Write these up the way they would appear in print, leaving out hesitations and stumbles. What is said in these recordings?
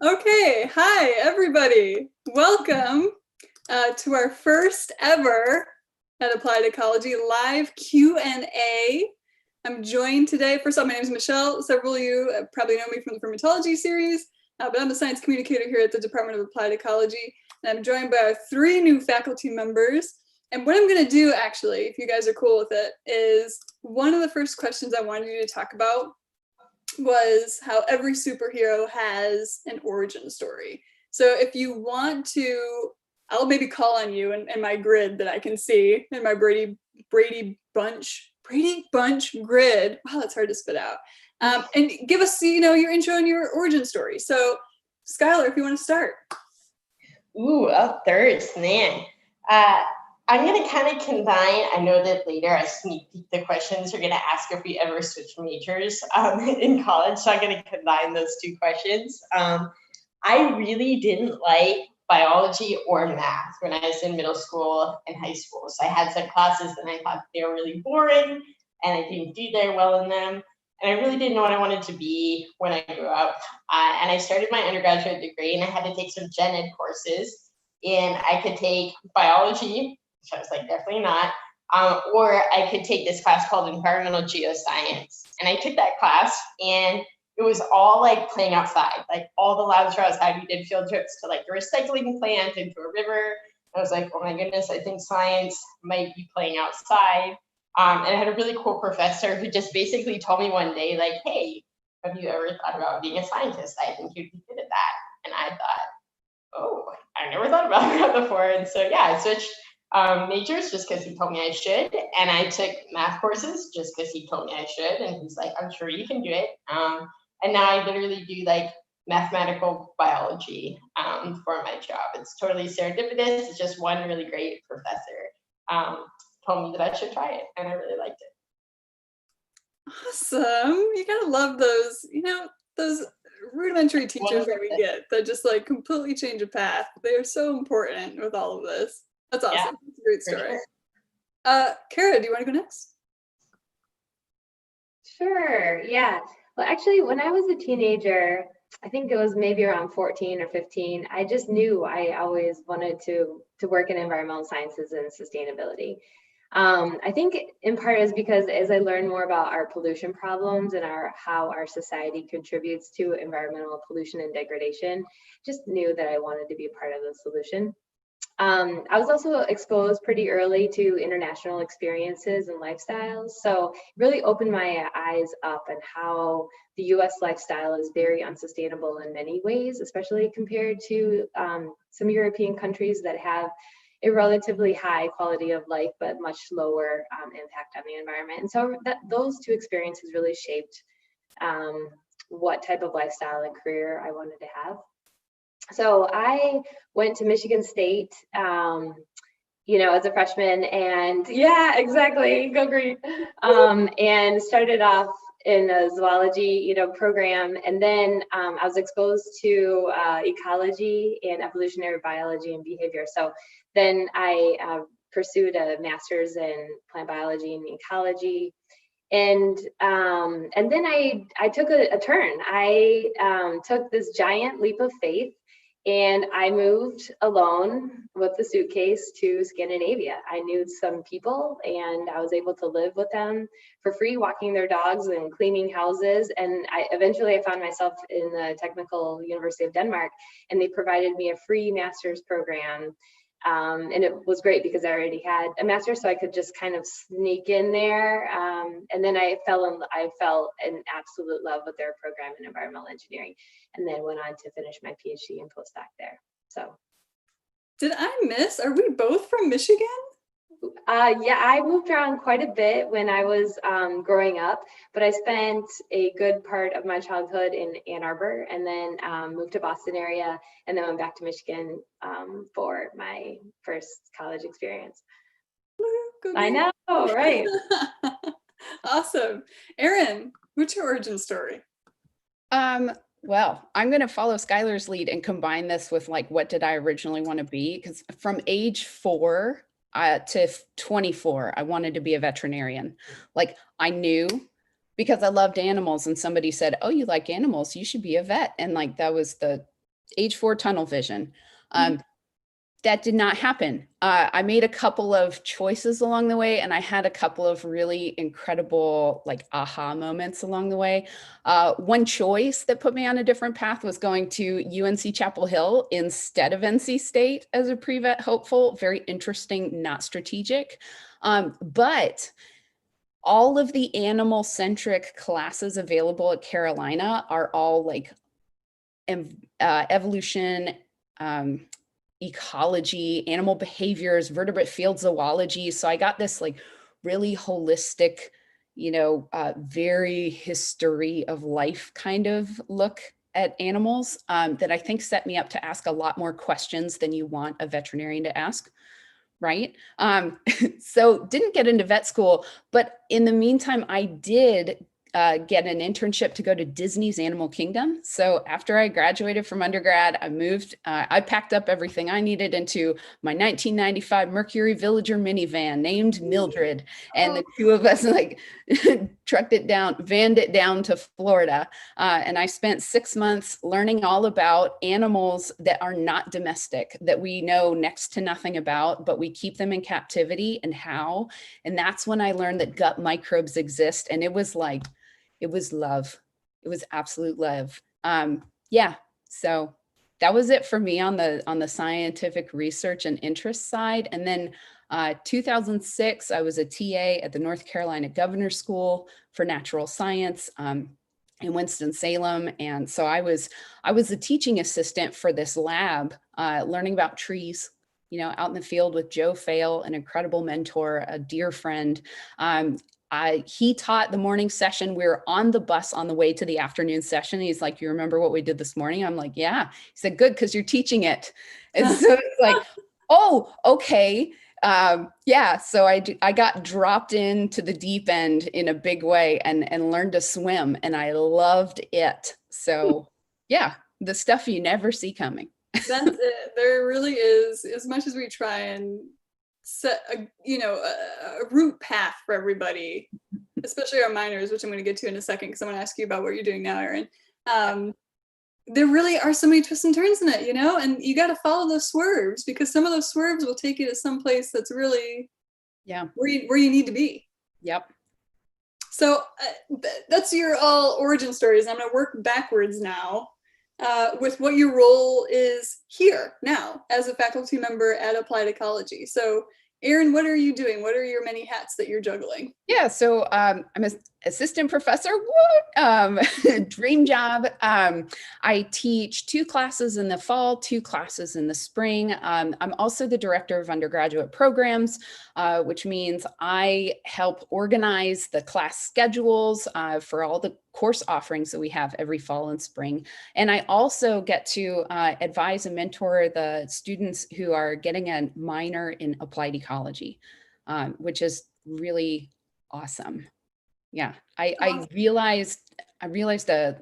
Okay, hi everybody. Welcome to our first ever at Applied Ecology live Q&A. I'm joined today, first of all, my name is Michelle. Several of you probably know me from the fermentology series, but I'm the science communicator here at the Department of Applied Ecology, and I'm joined by our 3 new faculty members. And what I'm gonna do actually, if you guys are cool with it, is one of the first questions I wanted you to talk about was how every superhero has an origin story. So if you want to, I'll maybe call on you and my grid that I can see in my Brady Bunch grid. Wow, that's hard to spit out. And give us, your intro and your origin story. So Skylar, if you want to start. Ooh, up first, man. I'm going to kind of combine, I know that later I sneak peek the questions are going to ask if we ever switch majors in college, so I'm going to combine those 2 questions. I really didn't like biology or math when I was in middle school and high school. So I had some classes and I thought they were really boring and I didn't do very well in them. And I really didn't know what I wanted to be when I grew up. And I started my undergraduate degree and I had to take some gen ed courses. And I could take biology, which I was like, definitely not, or I could take this class called environmental geoscience. And I took that class and it was all like playing outside, like all the labs were outside. We did field trips to like a recycling plant into a river. I was like, oh my goodness, I think science might be playing outside. And I had a really cool professor who just basically told me one day, like, hey, have you ever thought about being a scientist? I think you'd be good at that. And I thought, oh, I never thought about that before. And so, yeah, I switched majors just because he told me I should. And I took math courses just because he told me I should. And he's like, I'm sure you can do it. And now I literally do like mathematical biology for my job. It's totally serendipitous. It's just one really great professor told me that I should try it. And I really liked it. Awesome. You gotta love those, those rudimentary teachers that we get that just like completely change a path. They are so important with all of this. That's awesome. Yeah, that's a great story. Sure. Khara, do you want to go next? Sure, yeah. Well, actually, when I was a teenager, I think it was maybe around 14 or 15, I just knew I always wanted to work in environmental sciences and sustainability. I think in part is because as I learned more about our pollution problems and how our society contributes to environmental pollution and degradation, just knew that I wanted to be a part of the solution. I was also exposed pretty early to international experiences and lifestyles, so it really opened my eyes up on how the US lifestyle is very unsustainable in many ways, especially compared to some European countries that have a relatively high quality of life, but much lower impact on the environment. And so those 2 experiences really shaped what type of lifestyle and career I wanted to have. So I went to Michigan State, as a freshman, and yeah, exactly, go green, and started off in a zoology, program, and then I was exposed to ecology and evolutionary biology and behavior. So then I pursued a master's in plant biology and ecology. And then I took a turn. I took this giant leap of faith and I moved alone with a suitcase to Scandinavia. I knew some people and I was able to live with them for free, walking their dogs and cleaning houses. And eventually I found myself in the Technical University of Denmark, and they provided me a free master's program. And it was great because I already had a master's, so I could just kind of sneak in there. And then I fell in absolute love with their program in environmental engineering, and then went on to finish my PhD and postdoc there. So, did I miss? Are we both from Michigan? Yeah, I moved around quite a bit when I was growing up, but I spent a good part of my childhood in Ann Arbor, and then moved to Boston area, and then went back to Michigan for my first college experience. I know, right? Awesome. Erin, what's your origin story? Well, I'm going to follow Skylar's lead and combine this with like, what did I originally want to be? Because from age 4 to 24, I wanted to be a veterinarian. Like I knew because I loved animals, and somebody said, oh, you like animals, you should be a vet. And like, that was the age 4 tunnel vision. That did not happen. I made a couple of choices along the way, and I had a couple of really incredible like aha moments along the way. One choice that put me on a different path was going to UNC Chapel Hill instead of NC State as a pre-vet hopeful. Very interesting, not strategic. But all of the animal-centric classes available at Carolina are all like evolution, ecology, animal behaviors, vertebrate field zoology. So I got this like really holistic, very history of life kind of look at animals that I think set me up to ask a lot more questions than you want a veterinarian to ask. Right. So didn't get into vet school, but in the meantime, I did get an internship to go to Disney's Animal Kingdom. So after I graduated from undergrad, I moved, I packed up everything I needed into my 1995 Mercury Villager minivan named Mildred. And the two of us like vanned it down to Florida. And I spent 6 months learning all about animals that are not domestic, that we know next to nothing about, but we keep them in captivity and how. And that's when I learned that gut microbes exist. And it was like, it was love. It was absolute love. Yeah. So that was it for me on the scientific research and interest side. And then 2006, I was a TA at the North Carolina Governor's School for Natural Science in Winston-Salem. And so I was a teaching assistant for this lab, learning about trees, out in the field with Joe Fail, an incredible mentor, a dear friend. He taught the morning session. We were on the bus on the way to the afternoon session. He's like, "You remember what we did this morning?" I'm like, "Yeah." He said, "Good, because you're teaching it." And so it's like, oh, okay. Yeah. So I got dropped into the deep end in a big way and learned to swim, and I loved it. So yeah, the stuff you never see coming. That's it. There really is, as much as we try and set a route path for everybody, especially our minors, which I'm going to get to in a second because I'm going to ask you about what you're doing now, Erin. There really are so many twists and turns in it, and you got to follow those swerves, because some of those swerves will take you to some place that's really where you need to be. Yep. So that's your all origin stories. I'm going to work backwards now with what your role is here now as a faculty member at Applied Ecology. So Erin, what are you doing? What are your many hats that you're juggling? Yeah, so I'm an assistant professor. Dream job. I teach 2 classes in the fall, 2 classes in the spring. I'm also the director of undergraduate programs, which means I help organize the class schedules for all the course offerings that we have every fall and spring. And I also get to advise and mentor the students who are getting a minor in applied ecology, which is really awesome. Yeah, I realized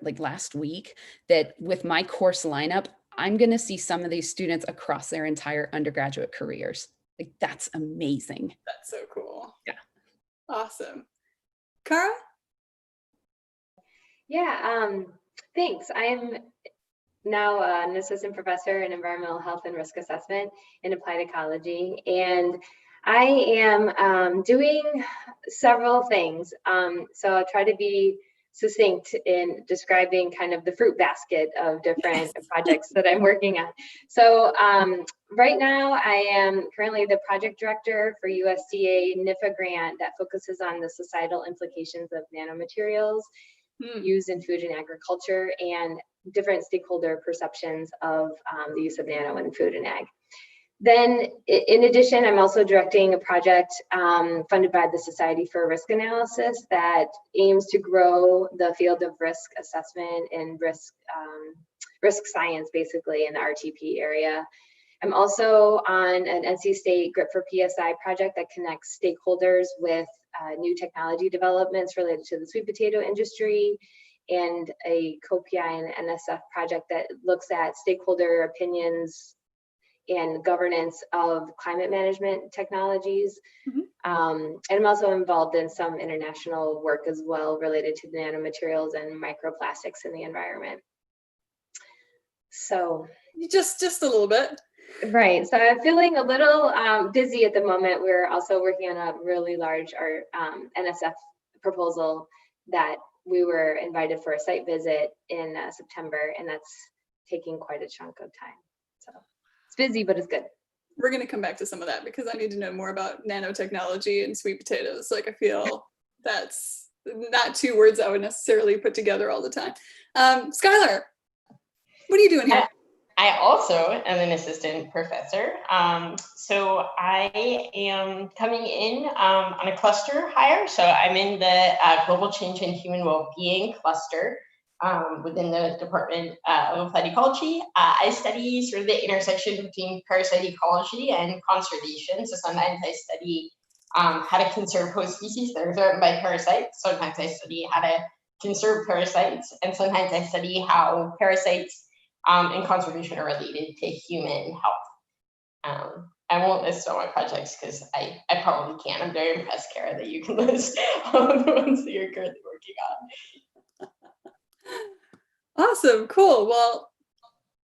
like last week that with my course lineup, I'm going to see some of these students across their entire undergraduate careers. Like, that's amazing. That's so cool. Yeah. Awesome. Khara? Yeah, thanks. I'm now an assistant professor in environmental health and risk assessment in applied ecology, and I am doing several things. So I'll try to be succinct in describing kind of the fruit basket of different projects that I'm working on. So right now I am currently the project director for USDA NIFA grant that focuses on the societal implications of nanomaterials used in food and agriculture and different stakeholder perceptions of the use of nano in food and ag. Then, in addition, I'm also directing a project funded by the Society for Risk Analysis that aims to grow the field of risk assessment and risk science, basically, in the RTP area. I'm also on an NC State Grip for PSI project that connects stakeholders with new technology developments related to the sweet potato industry, and a co-PI and NSF project that looks at stakeholder opinions and governance of climate management technologies. And I'm also involved in some international work as well related to nanomaterials and microplastics in the environment. So just a little bit. right. So I'm feeling a little dizzy at the moment. We're also working on a really large NSF proposal that we were invited for a site visit in September, and that's taking quite a chunk of time. So it's busy, but it's good. We're going to come back to some of that because I need to know more about nanotechnology and sweet potatoes. Like, I feel that's not two words I would necessarily put together all the time. Skylar, what are you doing here? I also am an assistant professor. So I am coming in on a cluster hire. So I'm in the Global Change and Human Wellbeing cluster within the Department of Applied Ecology. I study sort of the intersection between parasite ecology and conservation. So sometimes I study how to conserve host species that are threatened by parasites. Sometimes I study how to conserve parasites. And sometimes I study how parasites and conservation are related to human health. I won't list all my projects because I probably can't. I'm very impressed, Khara, that you can list all of the ones that you're currently working on. Awesome, cool. Well,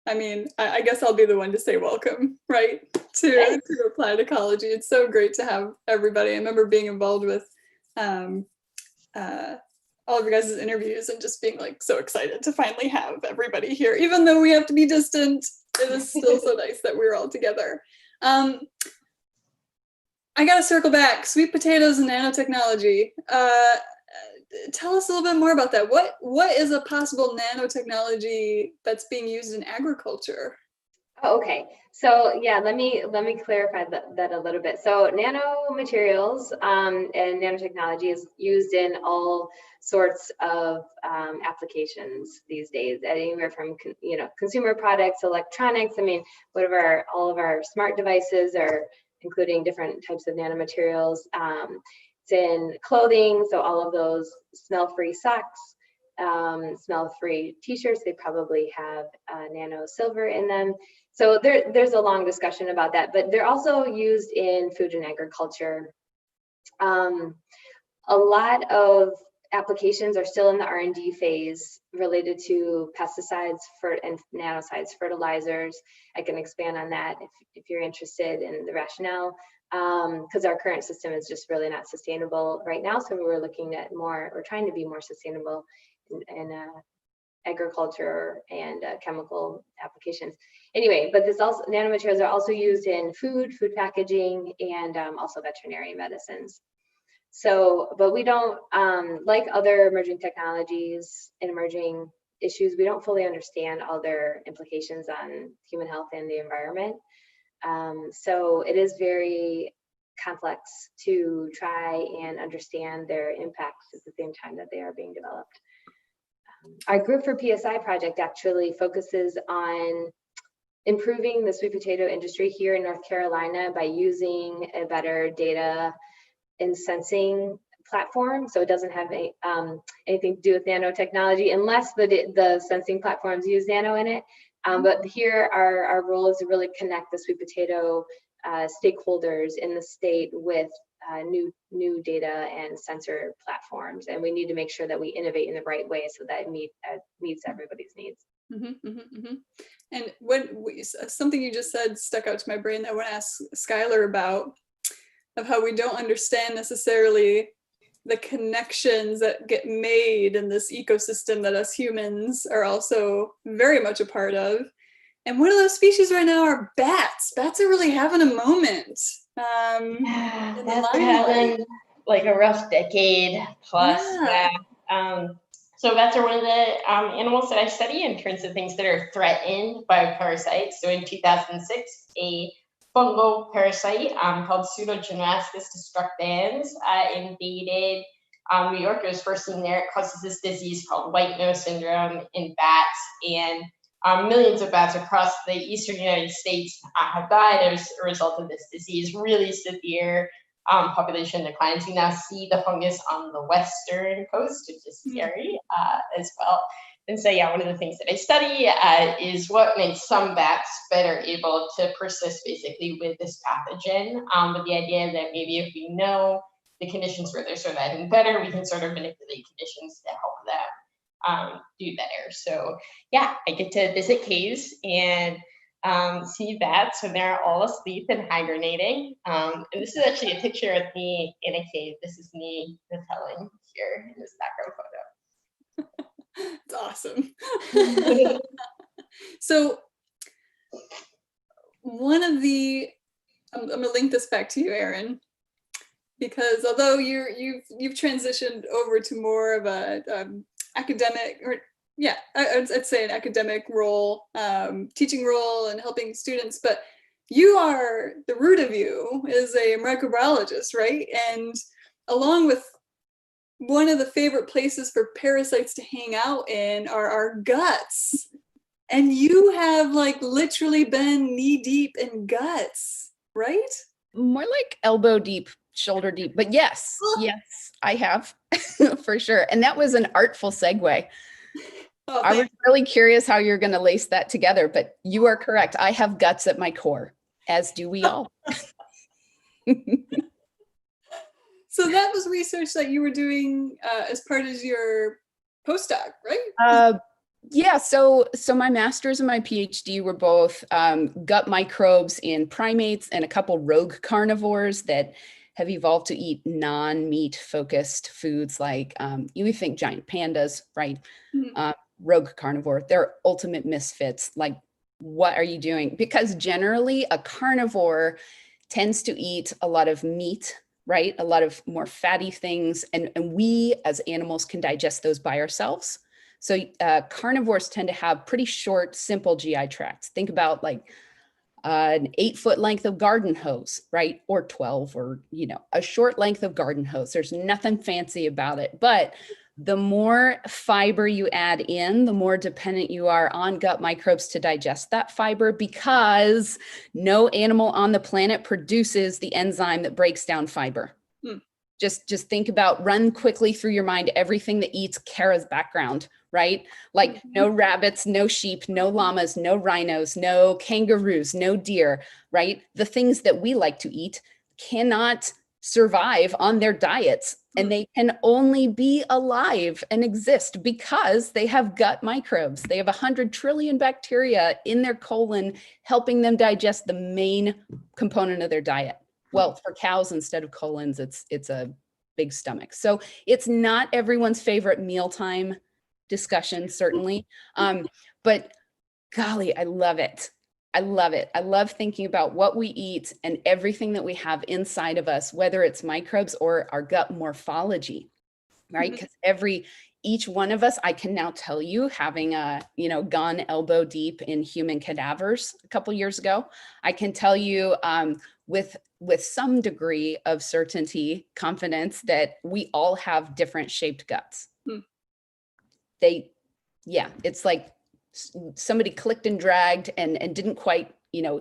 I mean, I guess I'll be the one to say welcome, right, to Applied Ecology. It's so great to have everybody. I remember being involved with all of your guys' interviews and just being like so excited to finally have everybody here, even though we have to be distant. It is still so nice that we're all together. I gotta circle back. Sweet potatoes and nanotechnology. Tell us a little bit more about that. What is a possible nanotechnology that's being used in agriculture? Oh, okay, so yeah, let me clarify that a little bit. So nanomaterials and nanotechnology is used in all sorts of applications these days, anywhere from consumer products, electronics. I mean, all of our smart devices are including different types of nanomaterials. It's in clothing, so all of those smell-free socks, smell-free t-shirts, they probably have nano silver in them. So there's a long discussion about that, but they're also used in food and agriculture. A lot of applications are still in the R&D phase related to pesticides and nanocides, fertilizers. I can expand on that if you're interested in the rationale, because our current system is just really not sustainable right now. So we're trying to be more sustainable in agriculture and chemical applications. Anyway, but nanomaterials are also used in food packaging, and also veterinary medicines. So, but we don't, like other emerging technologies and emerging issues, we don't fully understand all their implications on human health and the environment. So it is very complex to try and understand their impacts at the same time that they are being developed. Our Group for PSI project actually focuses on improving the sweet potato industry here in North Carolina by using a better data and sensing platform. So it doesn't have anything to do with nanotechnology unless the sensing platforms use nano in it. But here our role is to really connect the sweet potato stakeholders in the state with new data and sensor platforms, and we need to make sure that we innovate in the right way so that it meets everybody's needs. Mm-hmm, mm-hmm, mm-hmm. And something you just said stuck out to my brain that I want to ask Skylar about, of how we don't understand necessarily the connections that get made in this ecosystem that us humans are also very much a part of. And one of those species right now are bats. Bats are really having a moment. That's having like a rough decade plus. Yeah. So bats are one of the animals that I study in terms of things that are threatened by parasites. So in 2006, a fungal parasite called Pseudogenescus destructans invaded New York. It was first seen there. It causes this disease called white nose syndrome in bats, and millions of bats across the eastern United States have died as a result of this disease. Really severe population declines. You now see the fungus on the western coast, which is scary as well. And so, yeah, one of the things that I study is what makes some bats better able to persist basically with this pathogen. With the idea that maybe if we know the conditions where they're sort of getting better, we can sort of manipulate conditions to help them. do there. So yeah, I get to visit caves and see bats when they're all asleep and hibernating. And this is actually a picture of me in a cave. This is me repelling here in this background photo. It's awesome. So one of the, I'm going to link this back to you, Erin, because although you've transitioned over to more of a academic, or yeah, I'd say an academic role, teaching role and helping students, but you are, the root of you is a microbiologist, right? And along with one of the favorite places for parasites to hang out in are our guts. And you have like literally been knee deep in guts, right? More like elbow deep, shoulder deep, but yes, yes, I have for sure. And that was an artful segue. Oh, I was really curious how you're going to lace that together, but you are correct. I have guts at my core, as do we all. So that was research that you were doing as part of your postdoc, right? Yeah, so my master's and my PhD were both gut microbes in primates and a couple rogue carnivores that have evolved to eat non-meat focused foods like you would think giant pandas, right? Mm-hmm. Rogue carnivore, they're ultimate misfits. Like, what are you doing? Because generally a carnivore tends to eat a lot of meat, right? A lot of more fatty things. And we as animals can digest those by ourselves. So carnivores tend to have pretty short, simple GI tracts. Think about like an 8-foot length of garden hose, right? Or 12, or, you know, a short length of garden hose. There's nothing fancy about it. But the more fiber you add in, the more dependent you are on gut microbes to digest that fiber, because no animal on the planet produces the enzyme that breaks down fiber. Just think about, run quickly through your mind everything that eats Khara's background, right? Like no rabbits, no sheep, no llamas, no rhinos, no kangaroos, no deer, right? The things that we like to eat cannot survive on their diets, and they can only be alive and exist because they have gut microbes. They have 100 trillion bacteria in their colon helping them digest the main component of their diet. Well, for cows, instead of colons, it's a big stomach. So it's not everyone's favorite mealtime discussion, certainly. But golly, I love it. I love it. I love thinking about what we eat and everything that we have inside of us, whether it's microbes or our gut morphology, right? Because each one of us, I can now tell you, having gone elbow deep in human cadavers a couple years ago, I can tell you with some degree of certainty, confidence, that we all have different shaped guts. It's like somebody clicked and dragged and didn't quite,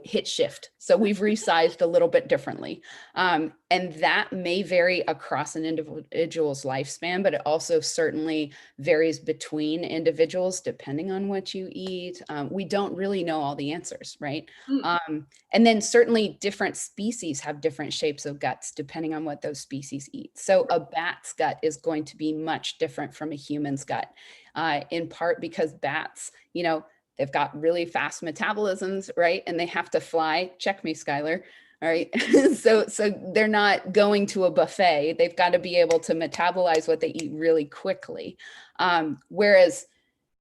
hit shift. So we've resized a little bit differently. And that may vary across an individual's lifespan, but it also certainly varies between individuals depending on what you eat. We don't really know all the answers, right? And then certainly different species have different shapes of guts depending on what those species eat. So a bat's gut is going to be much different from a human's gut, in part because bats, they've got really fast metabolisms, right? And they have to fly. Check me, Skylar. All right. So they're not going to a buffet. They've got to be able to metabolize what they eat really quickly. Whereas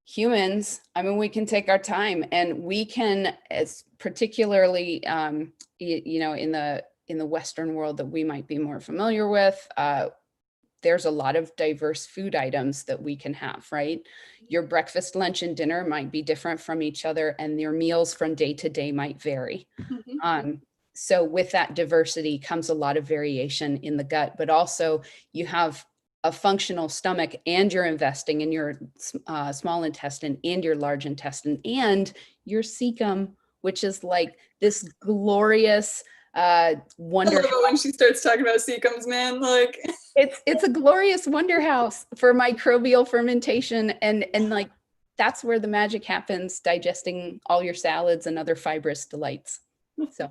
humans, we can take our time, and we can, as particularly, in the Western world that we might be more familiar with, there's a lot of diverse food items that we can have, right? Your breakfast, lunch, and dinner might be different from each other, and your meals from day to day might vary. So with that diversity comes a lot of variation in the gut, but also you have a functional stomach, and you're investing in your small intestine and your large intestine and your cecum, which is like this glorious wonder. I love it when she starts talking about cecums, man. Like it's a glorious wonder house for microbial fermentation, and like that's where the magic happens, digesting all your salads and other fibrous delights. So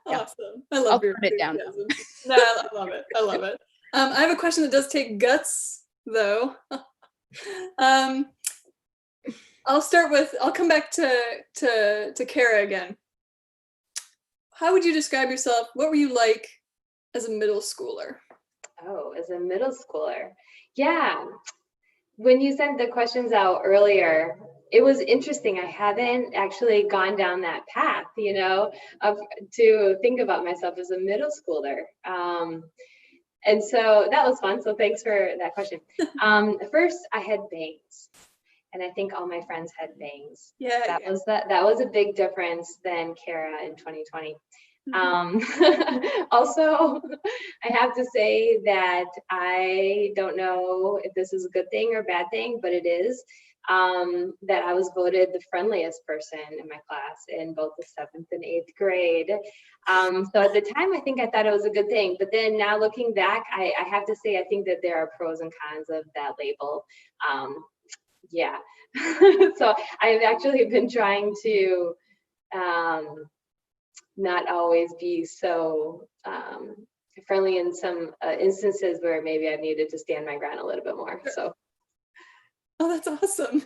yeah. Awesome. I love your enthusiasm. No, I love it. I love it. I have a question that does take guts though. I'll come back to Khara again. How would you describe yourself? What were you like as a middle schooler? Oh, as a middle schooler. Yeah. When you sent the questions out earlier, it was interesting. I haven't actually gone down that path, to think about myself as a middle schooler. And so that was fun. So thanks for that question. First, I had bangs. And I think all my friends had bangs. Yeah. That was a big difference than Khara in 2020. Also, I have to say that I don't know if this is a good thing or a bad thing, but it is that I was voted the friendliest person in my class in both the 7th and 8th grade. So at the time, I think I thought it was a good thing. But then now looking back, I have to say, I think that there are pros and cons of that label. Yeah. So I've actually been trying to not always be so friendly in some instances where maybe I've needed to stand my ground a little bit more. So. Oh, that's awesome.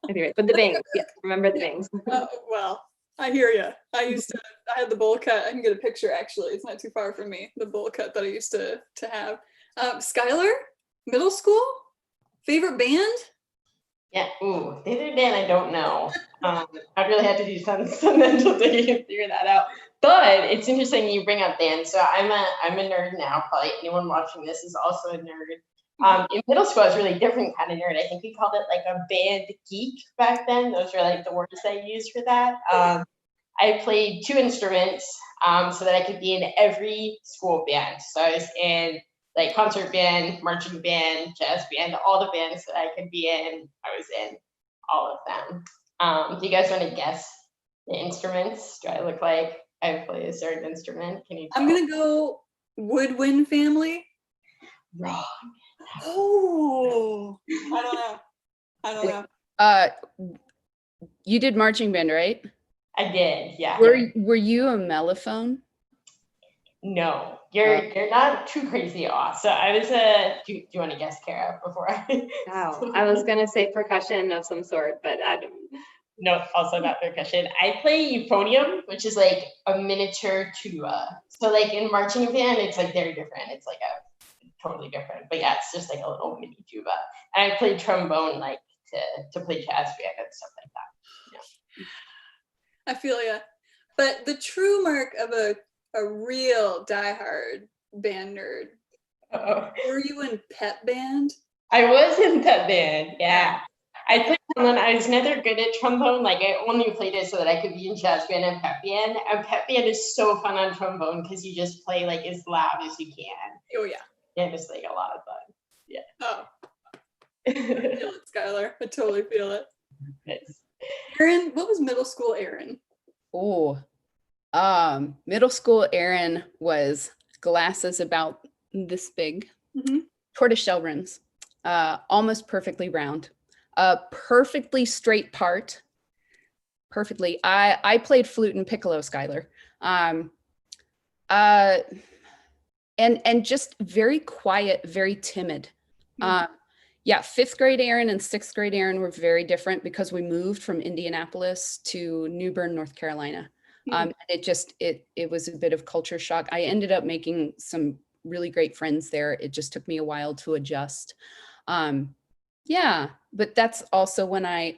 Anyway, but the bangs, yeah, remember the bangs. Oh, well, I hear you. I had the bowl cut. I can get a picture actually. It's not too far from me. The bowl cut that I used to have. Skylar, middle school, favorite band? Yeah, favorite band, I don't know. I really had to do some mental digging to figure that out. But it's interesting you bring up bands. So I'm a nerd now. Probably anyone watching this is also a nerd. In middle school, I was a really different kind of nerd. I think we called it like a band geek back then. Those were like the words I used for that. I played 2 instruments so that I could be in every school band. So I was in like concert band, marching band, jazz band, all the bands that I could be in, I was in all of them. Do you guys want to guess the instruments? Do I look like I play a certain instrument? Can you tell? I'm gonna go woodwind family. Wrong. Oh, I don't know. You did marching band, right? I did, yeah. Were you a mellophone? No, you're not too crazy off. So I was do you want to guess, Khara, before I? Wow, I was gonna say percussion of some sort, but I don't. No, also not percussion. I play euphonium, which is like a miniature tuba. So like in marching band, it's like very different. It's like a totally different, but yeah, it's just like a little mini tuba. And I played trombone like to play jazz band and stuff like that. I feel ya. But the true mark of a real diehard band nerd. Were you in pep band? I was in pep band, yeah. I played trombone. I was never good at trombone. Like I only played it so that I could be in jazz band and pep band. And pep band is so fun on trombone because you just play like as loud as you can. Oh yeah. And it's like a lot of fun. Yeah. Oh. I feel it, Skylar. I totally feel it. Nice. Erin, what was middle school Erin? Oh, middle school Erin was glasses about this big, tortoiseshell rims, almost perfectly round, perfectly straight part, perfectly. I played flute and piccolo, Skylar, and just very quiet, very timid. Yeah, 5th grade Erin and 6th grade Erin were very different because we moved from Indianapolis to New Bern, North Carolina. It was a bit of culture shock. I ended up making some really great friends there. It just took me a while to adjust. Yeah, but that's also when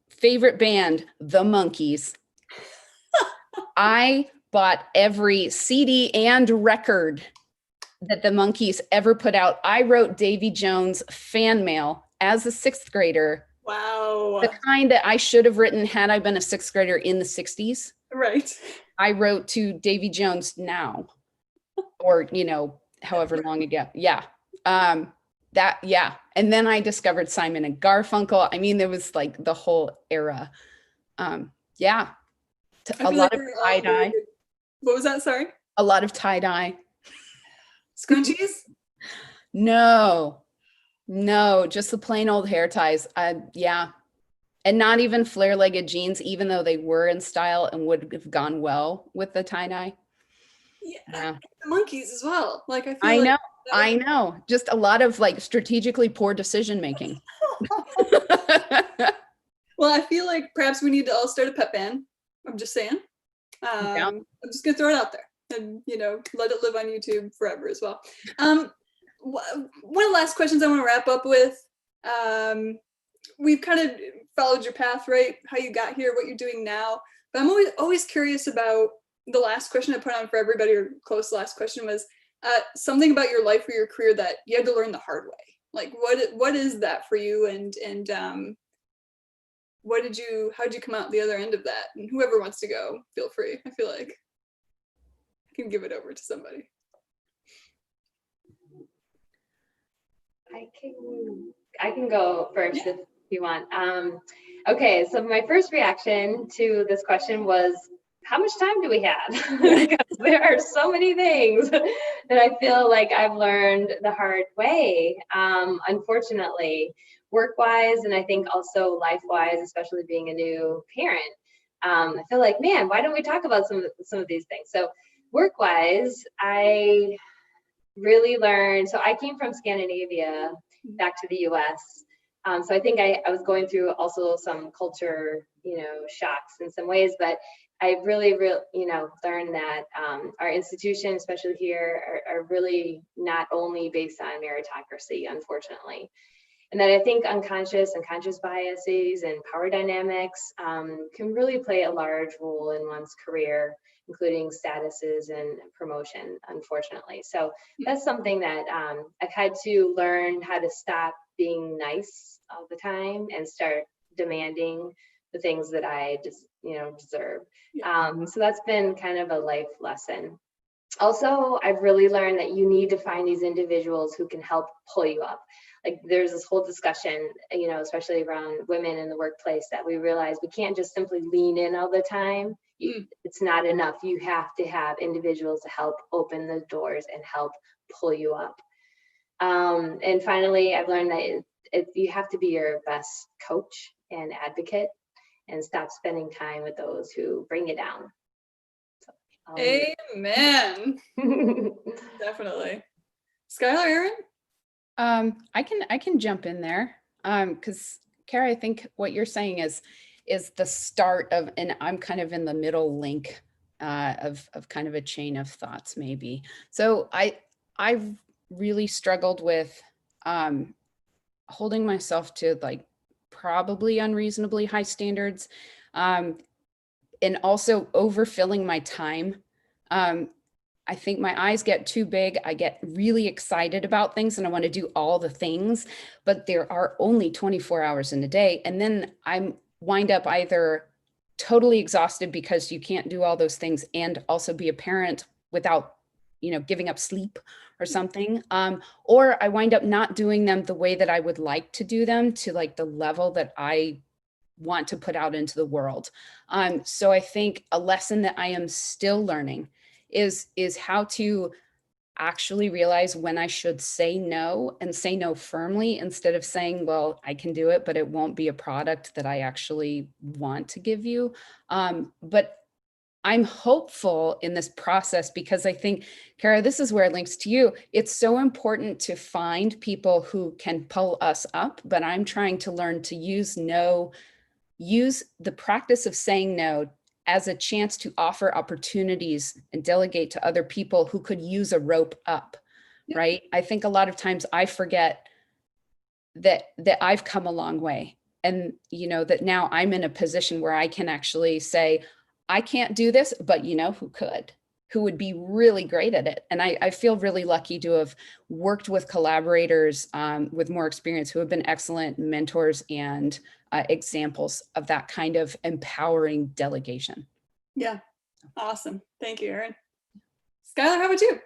favorite band, The Monkees. I bought every CD and record that the Monkees ever put out. I wrote Davy Jones fan mail as a 6th grader. Wow. The kind that I should have written had I been a 6th grader in the 60s. Right. I wrote to Davy Jones now, or, however long ago. Yeah. And then I discovered Simon and Garfunkel. I mean, there was like the whole era. Yeah. A lot of tie-dye. What was that? Sorry? A lot of tie-dye. Scrunchies? No, just the plain old hair ties. Yeah. And not even flare-legged jeans, even though they were in style and would have gone well with the tie-dye. Yeah. The Monkees as well. Like I feel I know. I know, just a lot of like strategically poor decision making. Well, I feel like perhaps we need to all start a pet band. I'm just saying. Yeah. I'm just gonna throw it out there, and let it live on YouTube forever as well. One of the last questions I want to wrap up with. We've kind of followed your path, right? How you got here, what you're doing now. But I'm always curious about the last question I put on for everybody, or close last question was something about your life or your career that you had to learn the hard way. Like what is that for you, and how did you come out the other end of that? And whoever wants to go, feel free. I feel like I can give it over to somebody. I can go first if you want. Okay, so my first reaction to this question was, how much time do we have? Because there are so many things that I feel like I've learned the hard way, unfortunately, work-wise, and I think also life-wise, especially being a new parent. I feel like, man, why don't we talk about some of these things? So work-wise, I really learned, so I came from Scandinavia back to the US. So I think I was going through also some culture, shocks in some ways, but I really, learned that our institutions, especially here, are really not only based on meritocracy, unfortunately. And that I think unconscious and conscious biases and power dynamics can really play a large role in one's career, including statuses and promotion, unfortunately. So that's something that I've had to learn how to stop being nice all the time and start demanding the things that I just, deserve. So that's been kind of a life lesson. Also, I've really learned that you need to find these individuals who can help pull you up. Like there's this whole discussion, especially around women in the workplace, that we realize we can't just simply lean in all the time. It's not enough. You have to have individuals to help open the doors and help pull you up. And finally, I've learned that you have to be your best coach and advocate and stop spending time with those who bring you down. So, amen. Definitely. Skylar, Erin? I can jump in there because Khara, I think what you're saying is the start of, and I'm kind of in the middle link of kind of a chain of thoughts maybe. So I've really struggled with holding myself to like probably unreasonably high standards, and also overfilling my time. I think my eyes get too big. I get really excited about things and I want to do all the things, but there are only 24 hours in a day. And then I wind up either totally exhausted because you can't do all those things and also be a parent without, giving up sleep or something. Or I wind up not doing them the way that I would like to do them, to like the level that I want to put out into the world. So I think a lesson that I am still learning is how to actually realize when I should say no, and say no firmly, instead of saying, well, I can do it, but it won't be a product that I actually want to give you. But I'm hopeful in this process because I think, Khara, this is where it links to you. It's so important to find people who can pull us up, but I'm trying to learn to use the practice of saying no as a chance to offer opportunities and delegate to other people who could use a rope up, right? I think a lot of times I forget that I've come a long way, and that now I'm in a position where I can actually say, I can't do this, but who would be really great at it. And I feel really lucky to have worked with collaborators with more experience who have been excellent mentors and examples of that kind of empowering delegation. Yeah, awesome. Thank you, Erin. Skylar, how about you?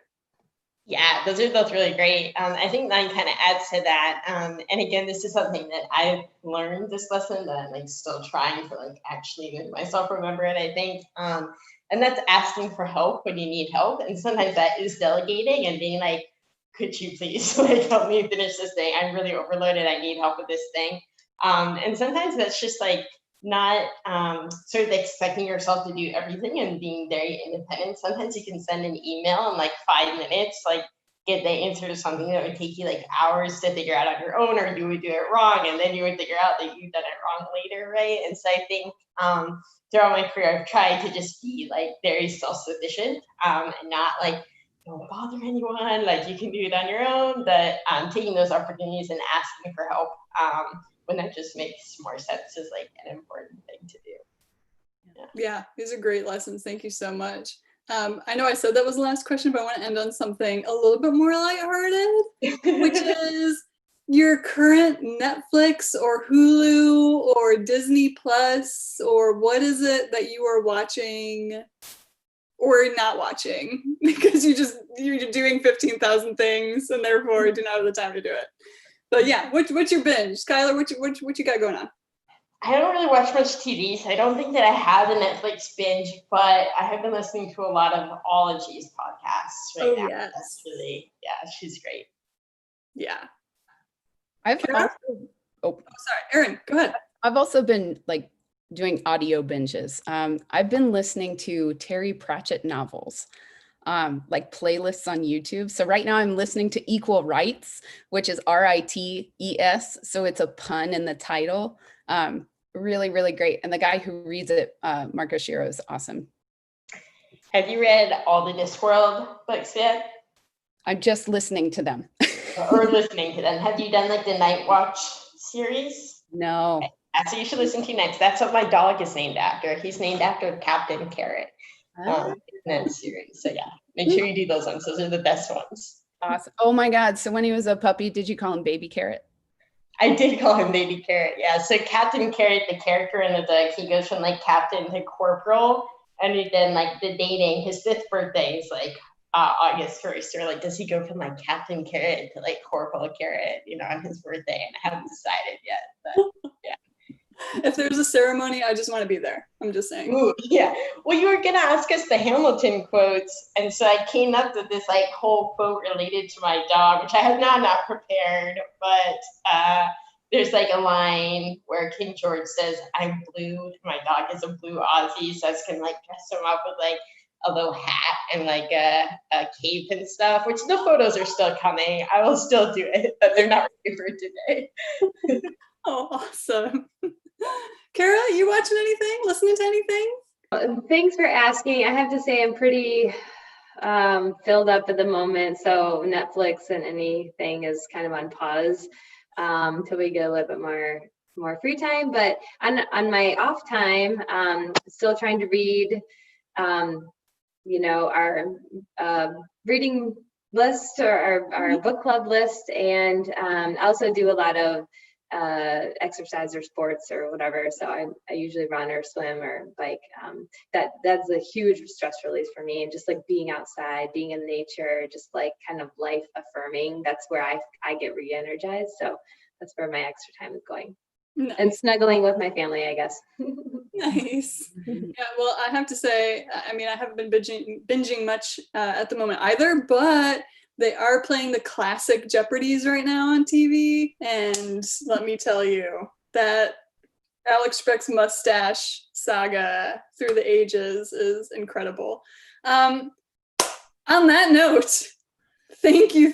Yeah, those are both really great. I think mine kind of adds to that. And again, this is something that I've learned this lesson that I'm like still trying to like actually make myself remember it, I think. And that's asking for help when you need help. And sometimes that is delegating and being like, could you please like help me finish this thing? I'm really overloaded. I need help with this thing. And sometimes that's just like not sort of expecting yourself to do everything and being very independent. Sometimes you can send an email in like 5 minutes, like get the answer to something that would take you like hours to figure out on your own, or you would do it wrong, and then you would figure out that you'd done it wrong later, right? And so I think throughout my career, I've tried to just be like very self-sufficient and not like, don't bother anyone, like you can do it on your own, but taking those opportunities and asking for help when that just makes more sense is like an important thing to do. Yeah, these are great lessons. Thank you so much. I know I said that was the last question, but I want to end on something a little bit more lighthearted, which is your current Netflix or Hulu or Disney Plus, or what is it that you are watching or not watching because you're doing 15,000 things and therefore do not have the time to do it. But yeah, what's your binge? Skylar, what you got going on? I don't really watch much TV, so I don't think that I have a Netflix binge, but I have been listening to a lot of Ology's podcasts right now. Yes. That's really, yeah, she's great. Yeah. Sorry, Erin, go ahead. I've also been like doing audio binges. I've been listening to Terry Pratchett novels, like playlists on YouTube. So right now I'm listening to Equal Rights, which is RITES. So it's a pun in the title. Really, really great. And the guy who reads it, Marco Shiro, is awesome. Have you read all the Discworld books yet? I'm just listening to them. Or listening to them. Have you done like the Night Watch series? No. Okay. So you should listen to next. That's what my dog is named after. He's named after Captain Carrot in that series. So yeah, make sure you do those ones. Those are the best ones. Awesome. Oh my God. So when he was a puppy, did you call him Baby Carrot? I did call him Baby Carrot, yeah. So Captain Carrot, the character in the book, he goes from like captain to corporal, and then like the dating, his 5th birthday is like August 1st, or like does he go from like Captain Carrot to like Corporal Carrot, on his birthday? And I haven't decided yet, but yeah. If there's a ceremony, I just want to be there. I'm just saying. Ooh, yeah. Well, you were gonna ask us the Hamilton quotes, and so I came up with this like whole quote related to my dog, which I have not prepared. But there's like a line where King George says, "I'm blue." My dog is a blue Aussie, so I was gonna like dress him up with like a little hat and like a cape and stuff. Which the photos are still coming. I will still do it, but they're not ready for today. Oh, awesome. Khara, you watching anything? Listening to anything? Thanks for asking. I have to say I'm pretty filled up at the moment. So Netflix and anything is kind of on pause till we get a little bit more free time. But on my off time, still trying to read, our reading list or our book club list. And I also do a lot of exercise or sports or whatever. So I usually run or swim or bike. That's a huge stress release for me. And just like being outside, being in nature, just like kind of life affirming. That's where I get re-energized. So that's where my extra time is going. Nice. And snuggling with my family, I guess. Nice. Yeah, well, I have to say, I haven't been binging much at the moment either, but they are playing the classic Jeopardies right now on TV. And let me tell you, that Alex Trebek's mustache saga through the ages is incredible. On that note, thank you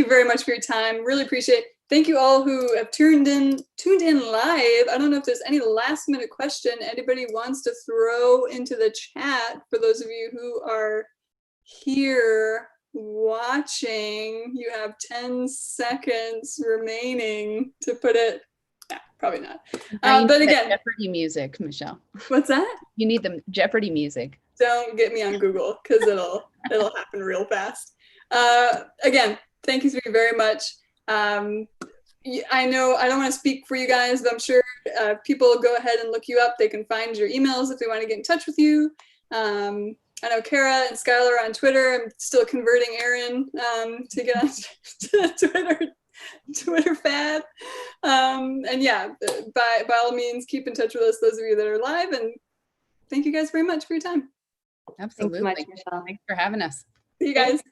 very much for your time. Really appreciate it. Thank you all who have tuned in live. I don't know if there's any last minute question anybody wants to throw into the chat for those of you who are here watching. You have 10 seconds remaining to put it. Nah, probably not. But again, Jeopardy music, Michelle. What's that? You need the Jeopardy music. Don't get me on Google because it'll happen real fast. Again, thank you very much. I know I don't want to speak for you guys, but I'm sure people go ahead and look you up. They can find your emails if they want to get in touch with you. I know Khara and Skylar are on Twitter. I'm still converting Erin to get on to Twitter fad. And yeah, by all means, keep in touch with us, those of you that are live. And thank you guys very much for your time. Absolutely. Thanks so much, Michelle. Thanks for having us. See you guys.